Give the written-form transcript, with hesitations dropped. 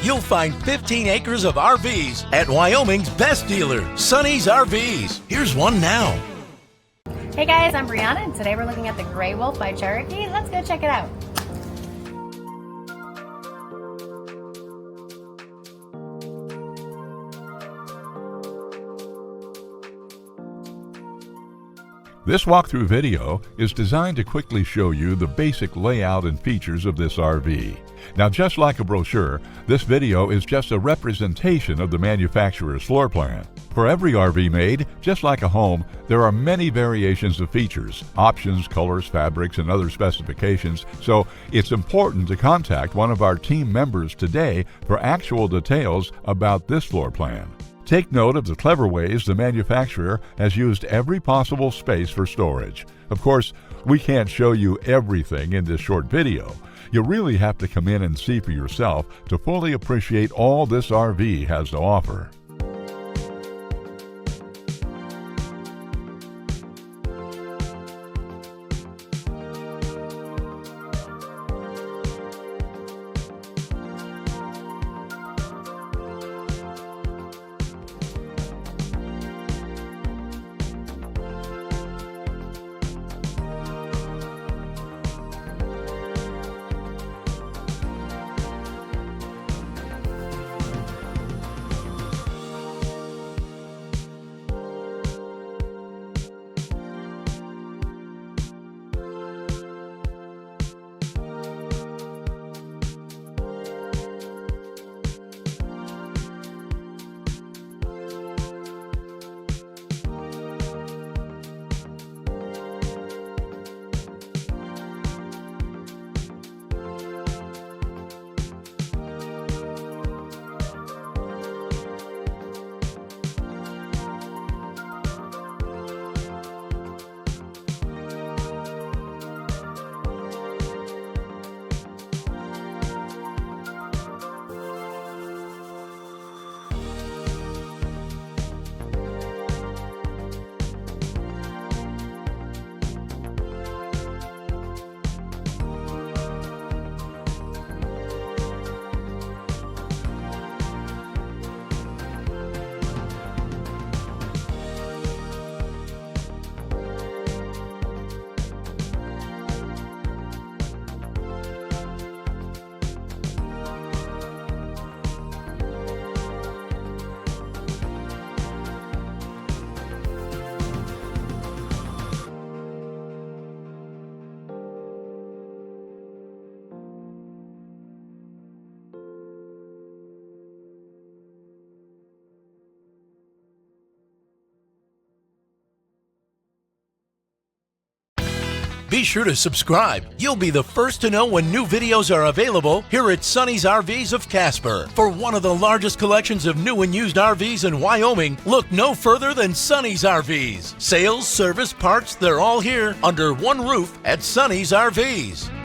you'll find 15 acres of RVs at Wyoming's best dealer, Sonny's RVs. Here's one now. Hey guys, I'm Brianna, and today we're looking at the Grey Wolf by Cherokee. Let's go check it out. This walkthrough video is designed to quickly show you the basic layout and features of this RV. Now, just like a brochure, this video is just a representation of the manufacturer's floor plan. For every RV made, just like a home, there are many variations of features, options, colors, fabrics, and other specifications, so it's important to contact one of our team members today for actual details about this floor plan. Take note of the clever ways the manufacturer has used every possible space for storage. Of course, we can't show you everything in this short video. You really have to come in and see for yourself to fully appreciate all this RV has to offer. Be sure to subscribe. You'll be the first to know when new videos are available here at Sonny's RVs of Casper. For one of the largest collections of new and used RVs in Wyoming, look no further than Sonny's RVs. Sales, service, parts, they're all here under one roof at Sonny's RVs.